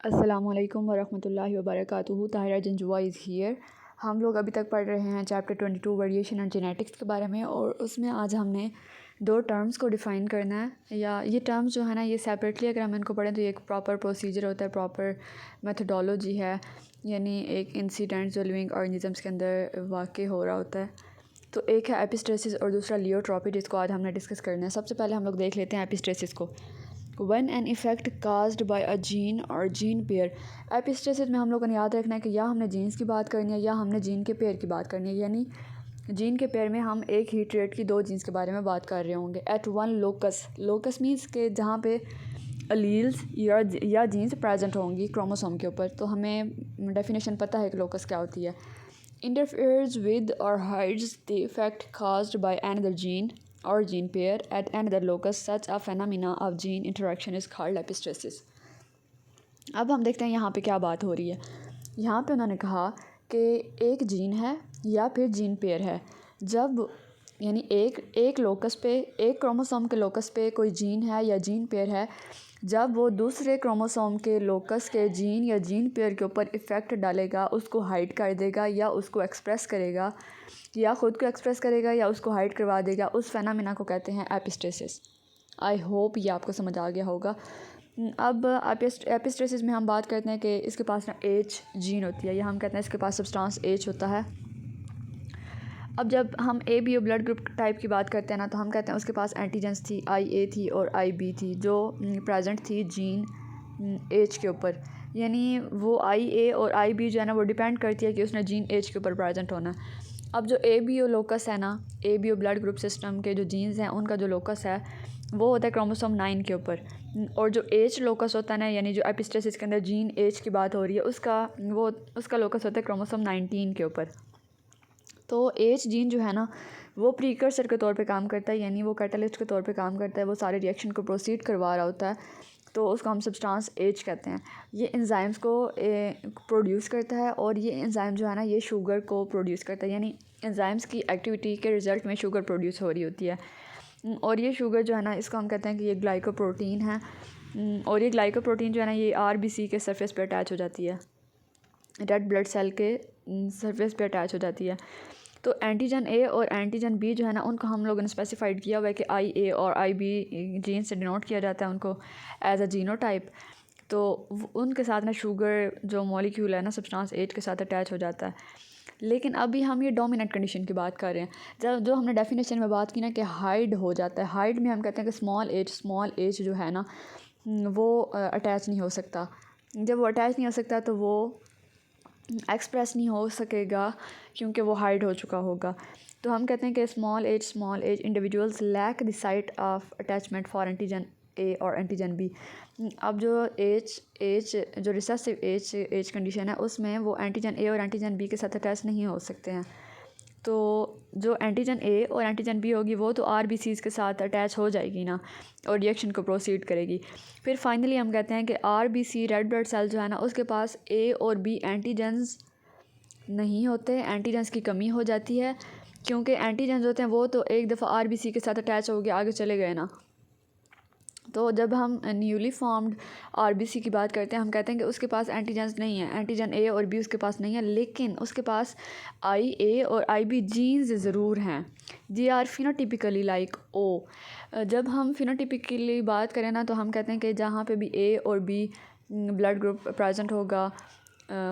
अस्सलामुअलैकुम वरहमतुल्लाहि वबरकातुहू। Tahira Janjua is here. हम लोग अभी तक पढ़ रहे हैं चैप्टर 22 वेरिएशन एंड जेनेटिक्स के बारे में, और उसमें आज हमने दो टर्म्स को डिफ़ाइन करना है। या ये टर्म्स जो है ना, ये सेपरेटली अगर हम इनको पढ़ें तो ये एक प्रॉपर प्रोसीजर होता है, प्रॉपर मेथडोलॉजी है, यानी एक इंसिडेंट जो लिविंग ऑर्गेनिजम्स के अंदर वाक़ हो रहा होता है। तो एक है एपिस्टेसिस और दूसरा लियोट्रॉपी, जिसको आज हमने डिस्कस करना है। सबसे पहले हम लोग देख लेते हैं एपिस्टेसिस को। When an effect caused by a gene or gene pair। Epistasis में हम लोगों ने याद रखना है कि या हमने जीन्स की बात करनी है या हमने जीन के पेयर की बात करनी है। यानी जीन के पेयर में हम एक ही ट्रेट की दो जीन्स के बारे में बात कर रहे होंगे। At one locus, locus means के जहाँ पे अलील्स या जीन्स प्रेजेंट होंगी क्रोमोसोम के ऊपर। तो हमें डेफिनेशन पता है कि लोकस क्या होती है। Interferes with or hides the effect caused by another gene or gene pair at another locus. Such a phenomena of gene interaction is called epistasis। अब हम देखते हैं यहाँ पे क्या बात हो रही है। यहाँ पे उन्होंने कहा कि एक जीन है या फिर जीन पेयर है। जब यानी एक लोकस पे, एक क्रोमोसोम के लोकस पे कोई जीन है या जीन पेयर है, जब वो दूसरे क्रोमोसोम के लोकस के जीन या जीन पेयर के ऊपर इफ़ेक्ट डालेगा, उसको हाइड कर देगा या उसको एक्सप्रेस करेगा, या ख़ुद को एक्सप्रेस करेगा या उसको हाइड करवा देगा, उस फेनामिना को कहते हैं एपिस्टेसिस। आई होप ये आपको समझ आ गया होगा। अब एपिस्टेसिस में हम बात करते हैं कि इसके पास ना एच जीन होती है, या हम कहते हैं इसके पास सब्सटेंस एच होता है। अब जब हम A B O blood group type की बात करते हैं ना, तो हम कहते हैं उसके पास एंटीजेंस थी, आई ए थी और आई बी थी, जो प्रेजेंट थी जीन एच के ऊपर। यानी वो आई ए और आई बी जो है ना, वो डिपेंड करती है कि उसने जीन एच के ऊपर प्रेजेंट होना है। अब जो ए बी ओ लोकस है ना, A B O blood group system के जो जीन्स हैं, उनका जो लोकस है वो होता है क्रोमोसोम 9 के ऊपर। और जो एच लोकस होता है ना, यानी जो एपिस्टेसिस के अंदर जीन एच की बात हो रही है, उसका लोकस होता है क्रोमोसोम 19 के ऊपर। तो एच जीन जो है ना, वो प्रीकर्सर के तौर पे काम करता है, यानी वो कैटलिस्ट के तौर पे काम करता है, वो सारे रिएक्शन को प्रोसीड करवा रहा होता है। तो उसको हम सब्सटेंस एच कहते हैं। ये एंजाइम्स को प्रोड्यूस करता है, और ये एंजाइम जो है ना, ये शुगर को प्रोड्यूस करता है। यानी एंजाइम्स की एक्टिविटी के रिज़ल्ट में शुगर प्रोड्यूस हो रही होती है। और ये शुगर जो है ना, इसको हम कहते हैं कि ये ग्लाइकोप्रोटीन है। और ये ग्लाइकोप्रोटीन जो है ना, ये आरबीसी के सरफेस पे अटैच हो जाती है, रेड ब्लड सेल के सरफेस पे अटैच हो जाती है। तो एंटीजन ए और एंटीजन बी जो है ना, उनको हम लोगों ने स्पेसिफाइड किया हुआ है कि आई ए और आई बी जीन से डिनोट किया जाता है उनको एज अ जीनोटाइप। तो उनके साथ ना शुगर जो मॉलिक्यूल है ना, सब्सटेंस एच के साथ अटैच हो जाता है। लेकिन अभी हम ये डोमिनेंट कंडीशन की बात कर रहे हैं। जो हमने डेफिनेशन में बात की ना कि हाइड हो जाता है, हाइड में हम कहते हैं कि स्मॉल एच जो है ना, वो अटैच नहीं हो सकता। जब वो अटैच नहीं हो सकता तो वो एक्सप्रेस नहीं हो सकेगा, क्योंकि वो हाइड हो चुका होगा। तो हम कहते हैं कि small as individuals lack the site of attachment for antigen A और एंटीजन बी। अब जो जो रिसेसिव एज कंडीशन है, उसमें वो एंटीजन ए और एंटीजन बी के साथ अटैच नहीं हो सकते हैं। तो जो एंटीजन ए और एंटीजन बी होगी, वो तो आर बी सीज़ के साथ अटैच हो जाएगी ना, और रिएक्शन को प्रोसीड करेगी। फिर फाइनली हम कहते हैं कि R B C red blood cell जो है ना, उसके पास ए और बी एंटीजन्स नहीं होते, एंटीजन्स की कमी हो जाती है। क्योंकि एंटीजन्स होते हैं वो तो एक दफ़ा आर बी सी के साथ अटैच हो गया, आगे चले गए ना। तो जब हम न्यूली फॉर्म्ड आरबीसी की बात करते हैं, हम कहते हैं कि उसके पास एंटीजन्स नहीं है, एंटीजन ए और बी उसके पास नहीं है, लेकिन उसके पास आई ए और आई बी जीन्स ज़रूर हैं। They are phenotypically like O. जब हम फिनोटिपिकली बात करें ना, तो हम कहते हैं कि जहाँ पे भी ए और बी ब्लड ग्रुप प्रेजेंट होगा,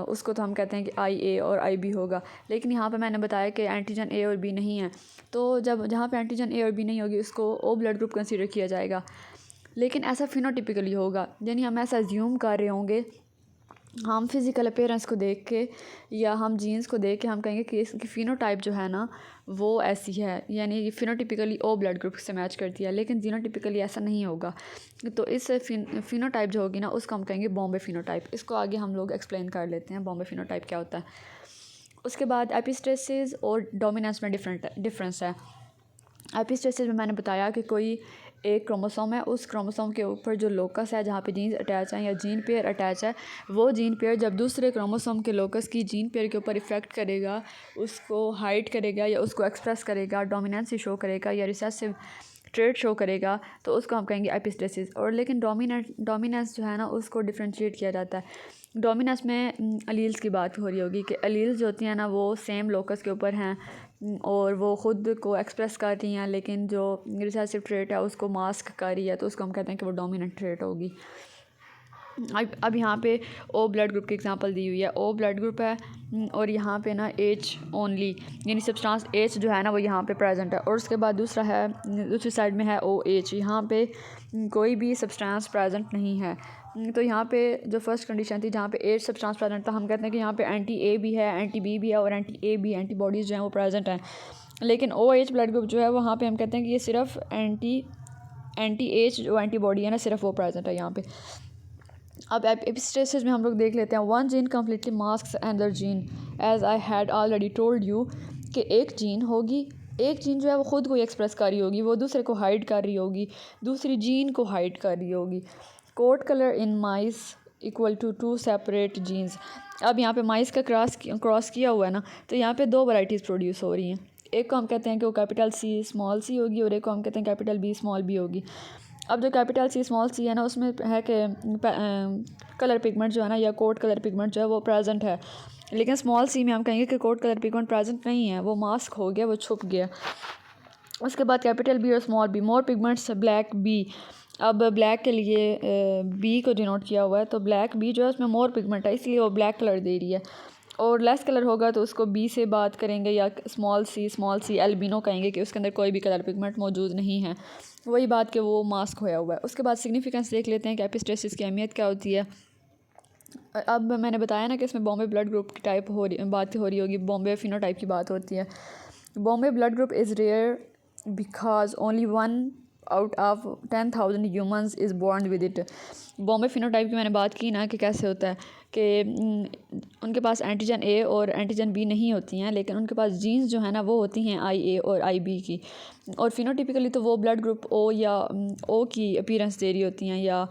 उसको तो हम कहते हैं कि आई ए और आई बी होगा। लेकिन यहाँ पे मैंने बताया कि एंटीजन ए और बी नहीं है, तो जहाँ पे एंटीजन ए और बी नहीं होगी, उसको ओ ब्लड ग्रुप कंसीडर किया जाएगा। लेकिन ऐसा फिनोटिपिकली होगा, यानी हम ऐसा अज्यूम कर रहे होंगे, हम फिज़िकल अपीयरेंस को देख के या हम जीन्स को देख के हम कहेंगे कि इसकी फिनोटाइप जो है ना, वो ऐसी है, यानी ये फिनोटिपिकली ओ ब्लड ग्रुप से मैच करती है। लेकिन जीनोटिपिकली ऐसा नहीं होगा। तो इस फिनोटाइप जो होगी ना, उसको हम कहेंगे बॉम्बे फिनोटाइप। इसको आगे हम लोग एक्सप्लेन कर लेते हैं बॉम्बे फिनोटाइप क्या होता है। उसके बाद एपिस्टेसिस और डोमिनेंस में डिफरेंस है। एपिस्टेसिस में मैंने बताया कि कोई एक क्रोमोसोम है, उस क्रोमोसोम के ऊपर जो लोकस है, जहाँ पे जीन्स अटैच हैं या जीन पेयर अटैच है, वो जीन पेयर जब दूसरे क्रोमोसोम के लोकस की जीन पेयर के ऊपर इफ़ेक्ट करेगा, उसको हाइड करेगा या उसको एक्सप्रेस करेगा, डोमिनेंस शो करेगा या रिसेसिव ट्रेट शो करेगा तो उसको हम कहेंगे एपिस्टेसिस। और लेकिन डोमिनेंस जो है ना उसको डिफ्रेंशिएट किया जाता है। डोमिनेंस में अलील्स की बात हो रही होगी कि अलील्स जो होती हैं ना वो सेम लोकस के ऊपर हैं और वो ख़ुद को एक्सप्रेस कर रही हैं, लेकिन जो रिसेसिव ट्रेट है उसको मास्क कर रही है, तो उसको हम कहते हैं कि वो डोमिनेंट ट्रेट होगी। अब यहाँ पे ओ ब्लड ग्रुप की एग्जांपल दी हुई है। ओ ब्लड ग्रुप है और यहाँ पे ना एच ओनली, यानी सब्सटेंस एच जो है ना वो यहाँ पे प्रेजेंट है। और उसके बाद दूसरा है, दूसरी साइड में है ओ एच, यहाँ पे कोई भी सब्सटेंस प्रेजेंट नहीं है। तो यहाँ पे जो फर्स्ट कंडीशन थी जहाँ पे एच सब्सटेंस प्रेजेंट था, हम कहते हैं कि यहाँ पे एंटी ए भी है, एंटी बी भी है और एंटी ए भी, एंटीबॉडीज़ जो हैं वो प्रेजेंट हैं। लेकिन ओ एच ब्लड ग्रुप जो है वहाँ पे हम कहते हैं कि ये सिर्फ एंटी एच जो एंटीबॉडी है ना सिर्फ वो प्रेजेंट है यहाँ पे। अब एपिस्टेसिस में हम लोग देख लेते हैं। One gene completely masks another gene, as I had already told you कि एक जीन होगी, एक जीन जो है वो ख़ुद को एक्सप्रेस कर रही होगी, वो दूसरे को हाइड कर रही होगी, दूसरी जीन को हाइड कर रही होगी। Coat colour in mice equal to 2 separate genes. अब यहाँ पे माइस का क्रॉस किया हुआ है ना, तो यहाँ पे 2 वैराइटीज़ प्रोड्यूस हो रही हैं। एक को हम कहते हैं कि वो कैपिटल सी स्मॉल सी होगी और एक को हम कहते हैं कैपिटल बी स्मॉल बी होगी। अब जो कैपिटल सी स्मॉल सी है ना उसमें है कि कलर पिगमेंट जो है ना या कोट कलर पिगमेंट जो है वो प्रेजेंट है, लेकिन स्मॉल सी में हम कहेंगे कि कोट कलर पिगमेंट प्रेजेंट नहीं है, वो मास्क हो गया, वो छुप गया। उसके बाद कैपिटल बी और स्मॉल बी, मोर पिगमेंट्स ब्लैक बी। अब ब्लैक के लिए बी को डिनोट किया हुआ है, तो ब्लैक बी जो है उसमें मोर पिगमेंट है इसलिए वो ब्लैक कलर दे रही है। और लेस कलर होगा तो उसको बी से बात करेंगे या स्मॉल सी एल्बिनो कहेंगे कि उसके अंदर कोई भी कलर पिगमेंट मौजूद नहीं है, वही बात कि वो मास्क होया हुआ है। उसके बाद सिग्निफिकेंस देख लेते हैं कि एपिस्टेसिस की अहमियत क्या होती है। अब मैंने बताया ना कि इसमें बॉम्बे ब्लड ग्रुप की बात हो रही होगी, बॉम्बे फिनोटाइप की बात होती है। Bombay blood group is rare because only 1 out of 10,000 humans is born with it. Bombay phenotype की मैंने बात की ना कि कैसे होता है कि उनके पास एंटीजन ए और एंटीजन बी नहीं होती हैं, लेकिन उनके पास जीन्स जो है ना वो होती हैं आई ए और आई बी की। और फिनोटिपिकली तो वो ब्लड ग्रुप ओ या ओ की अपीयरेंस दे रही होती हैं या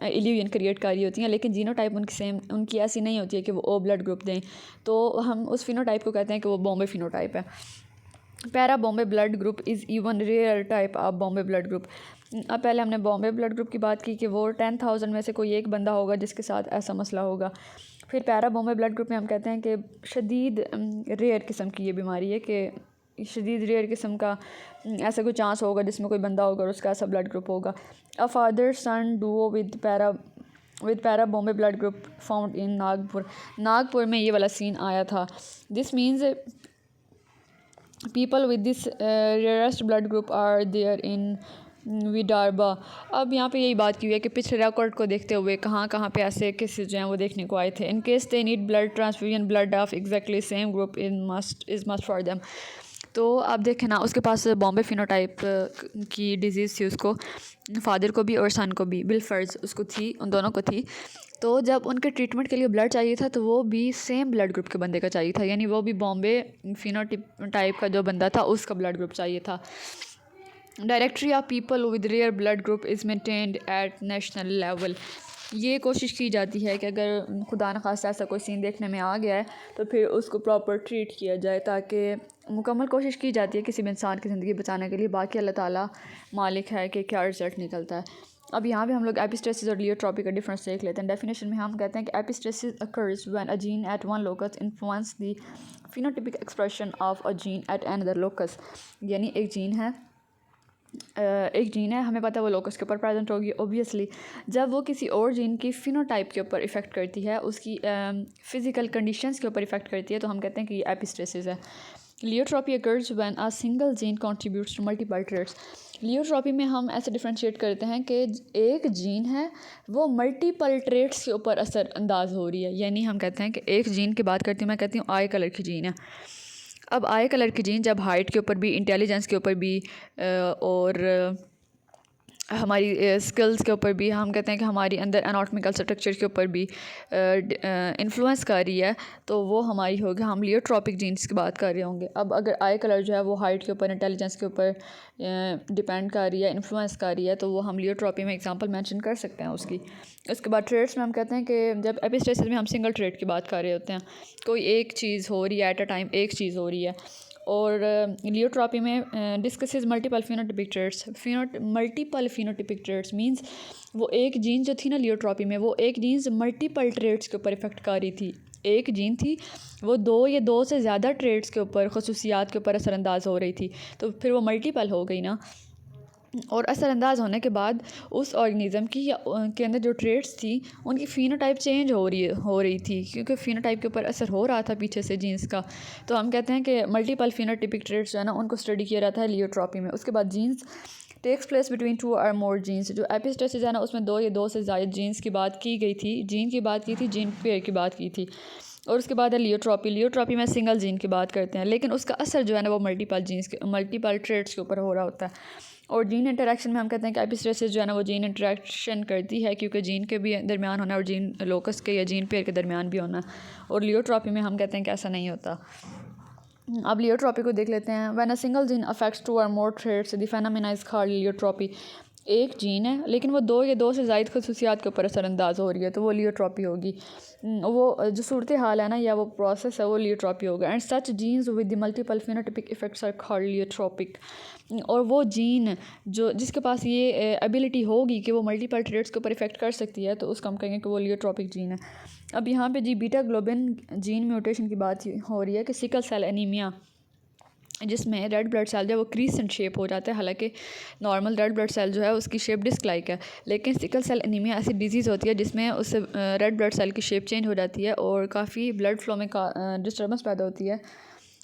इल्यूजन क्रिएट कर रही होती हैं, लेकिन जीनोटाइप उनकी ऐसी नहीं होती है कि वो ओ ब्लड ग्रुप दें, तो हम उस फिनोटाइप को कहते हैं कि वो बॉम्बे फिनोटाइप है। Para Bombay blood group is even rare type of Bombay blood group. अब पहले हमने बॉम्बे ब्लड ग्रुप की बात की कि वो 10,000 में से कोई एक बंदा होगा जिसके साथ ऐसा मसला होगा। फिर पैरा बॉम्बे ब्लड ग्रुप में हम कहते हैं कि शदीद रेयर किस्म की ये बीमारी है कि शदीद रेयर किस्म का ऐसा कोई चांस होगा जिसमें कोई बंदा होगा और उसका ऐसा ब्लड ग्रुप होगा। A father son duo with para Bombay blood group found in Nagpur में ये वाला सीन आया था। This means people with this rarest blood group are there in Vidarbha. अब यहाँ पे यही बात की हुई है कि पिछले रिकॉर्ड को देखते हुए कहाँ कहाँ पे ऐसे केसेस जो हैं वो देखने को आए थे। In case they need blood transfusion blood of exactly same group is must for them. तो आप देखें ना उसके पास बॉम्बे फिनोटाइप की डिजीज़ थी, उसको फादर को भी और सन को भी बिलफर्ज उसको थी, उन दोनों को थी। तो जब उनके ट्रीटमेंट के लिए ब्लड चाहिए था तो वो भी सेम ब्लड ग्रुप के बंदे का चाहिए था, यानी वो भी बॉम्बे फिनोटाइप का जो बंदा था उसका ब्लड ग्रुप चाहिए था। Directory of people with rare blood group is maintained at national level. ये कोशिश की जाती है कि अगर खुदा न खास्ता ऐसा कोई सीन देखने में आ गया है तो फिर उसको प्रॉपर ट्रीट किया जाए, ताकि मुकम्मल कोशिश की जाती है किसी भी इंसान की ज़िंदगी बचाने के लिए। बाकी अल्लाह ताला मालिक है कि क्या रिजल्ट निकलता है। अब यहाँ पे हम लोग एपिस्टेसिस और लियोट्रॉपी का डिफरेंस देख लेते हैं। डेफिनेशन में हम कहते हैं कि epistasis occurs when a gene at one locus influence the phenotypic expression of a gene at another locus. यानी एक जीन है, हमें पता है वो लोकस के ऊपर प्रेजेंट होगी ओबियसली। जब वो किसी और जीन की फिनोटाइप के ऊपर इफ़ेक्ट करती है, उसकी फ़िज़िकल कंडीशंस के ऊपर इफ़ेक्ट करती है, तो हम कहते हैं कि ये एपिस्टेसिस है। Pleiotropy occurs when a single gene contributes to multiple traits. Pleiotropy में हम ऐसे डिफ्रेंशिएट करते हैं कि एक जीन है वो मल्टीपल ट्रेट्स के ऊपर असर अंदाज हो रही है। यानी हम कहते हैं कि एक जीन की बात करती हूँ, मैं कहती हूँ आई कलर की जीन है। अब आई कलर की जीन जब हाइट के ऊपर भी, इंटेलिजेंस के ऊपर भी और हमारी स्किल्स के ऊपर भी, हम कहते हैं कि हमारी अंदर एनाटॉमिकल स्ट्रक्चर के ऊपर भी इन्फ्लुएंस कर रही है, तो वो हमारी होगी, हम लियोट्रॉपिक जीन्स की बात कर रहे होंगे। अब अगर आई कलर जो है वो हाइट के ऊपर, इंटेलिजेंस के ऊपर डिपेंड कर रही है, इन्फ्लुएंस कर रही है, तो वो हम लियोट्रॉपी में एग्जांपल मेंशन कर सकते हैं उसकी। उसके बाद ट्रेट्स में हम कहते हैं कि जब एपिस्टेसिस में हम सिंगल ट्रेट की बात कर रहे होते हैं, कोई एक चीज़ हो रही है एट अ टाइम, एक चीज़ हो रही है, और लियोट्रॉपी में discusses multiple phenotypic traits. Multiple phenotypic traits means वो एक जीन जो थी ना लियोट्रॉपी में, वो एक जीन मल्टीपल ट्रेट्स के ऊपर इफेक्ट कर रही थी। एक जीन थी वो दो से ज़्यादा ट्रेट्स के ऊपर, खसूसियात के ऊपर असरअंदाज हो रही थी, तो फिर वो मल्टीपल हो गई ना। और असरअंदाज होने के बाद उस ऑर्गेनिज़म की या के अंदर जो ट्रेट्स थी उनकी फ़ीनोटाइप चेंज हो रही थी, क्योंकि फ़ीनोटाइप के ऊपर असर हो रहा था पीछे से जीन्स का। तो हम कहते हैं कि मल्टीपल फ़ीनोटिपिक ट्रेट्स जो है ना उनको स्टडी किया जाता है लियोट्रॉपी में। उसके बाद जीन्स टेक्स प्लेस बिटवीन 2 और मोर जीन्स। जो एपिस्टेसिस है ना उसमें दो से ज़्यादा जीन्स की बात की गई थी, जीन की बात की थी, जीन पेयर की बात की थी। और उसके बाद है लियोट्रॉपी में सिंगल जीन की बात करते हैं, लेकिन उसका असर जो है ना वो मल्टीपल ट्रेट्स के ऊपर हो रहा होता है। और जीन इंटरेक्शन में हम कहते हैं कि एपिस्टेसिस जो है ना वो जीन इंटरेक्शन करती है, क्योंकि जीन के भी दरमियान होना और जीन लोकस के या जीन पेयर के दरमियान भी होना। और लियोट्रॉपी में हम कहते हैं कि ऐसा नहीं होता। अब लियोट्रॉपी को देख लेते हैं। When a single gene affects 2 और more traits the phenomena is called pleiotropy. एक जीन है लेकिन वो दो से ज़ायद खसूसियात के ऊपर असरअंदाज हो रही है, तो वो लियोट्रॉपी होगी। वो जो सूरत हाल है ना या वो प्रोसेस है वो लियोट्रॉपी होगा। And such genes with the multiple phenotypic effects are called pleiotropic. और वो जीन जो जिसके पास ये एबिलिटी होगी कि वो मल्टीपल ट्रेट्स के ऊपर इफेक्ट कर सकती है, तो उसको हम कहेंगे कि वो लियोट्रॉपिक जीन है। अब यहाँ पे जी बीटा ग्लोबिन जीन म्यूटेशन की बात हो रही है कि सिकल सेल एनीमिया, जिसमें रेड ब्लड सेल जो है वो क्रीसेंट शेप हो जाता है। हालांकि नॉर्मल रेड ब्लड सेल जो है उसकी शेप डिस्क लाइक है, लेकिन सिकल सेल एनीमिया ऐसी डिजीज़ होती है जिसमें उससे रेड ब्लड सेल की शेप चेंज हो जाती है और काफ़ी ब्लड फ्लो में डिस्टर्बेंस पैदा होती है।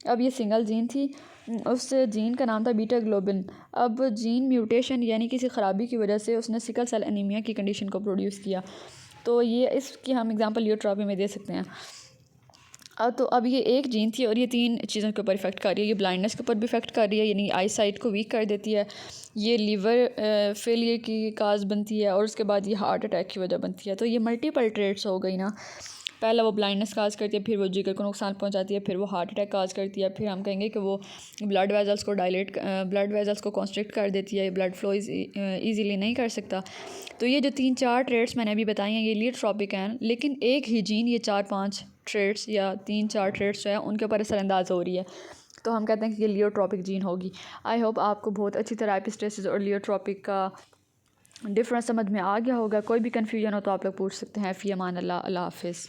अब ये सिंगल जीन थी, उस जीन का नाम था बीटा ग्लोबिन। अब जीन म्यूटेशन यानी किसी ख़राबी की वजह से उसने सिकल सेल एनीमिया की कंडीशन को प्रोड्यूस किया, तो ये इसकी हम एग्जांपल लियोट्रॉपी में दे सकते हैं। अब ये एक जीन थी और ये 3 चीज़ों के ऊपर इफेक्ट कर रही है। ये ब्लाइंडनेस के ऊपर भी इफेक्ट कर रही है, यानी आई साइट को वीक कर देती है। ये लीवर फेलियर की काज बनती है और उसके बाद ये हार्ट अटैक की वजह बनती है। तो ये मल्टीपल ट्रेट्स हो गई ना। पहला वो ब्लाइंडनेस काज करती है, फिर वो जिगर को नुकसान पहुंचाती है, फिर वो हार्ट अटैक काज करती है, फिर हम कहेंगे कि वो ब्लड वेजल्स को कॉन्स्ट्रिक्ट कर देती है, ब्लड फ्लो ईजीली नहीं कर सकता। तो ये जो 3-4 ट्रेट्स मैंने अभी बताई हैं ये लियोट्रॉपिक हैं, लेकिन एक ही जीन ये 4-5 ट्रेट्स या 3-4 ट्रेट्स जो है उनके ऊपर असरअंदाज हो रही है, तो हम कहते हैं कि ये लियोट्रॉपिक जीन होगी। आई होप आपको बहुत अच्छी तरह एपिस्टेसिस और लियोट्रॉपिक का डिफरेंस समझ में आ गया होगा। कोई भी कन्फ्यूजन हो तो आप लोग पूछ सकते हैं। फ़ी अमान अल्लाह, अल्लाह हाफ़िज़।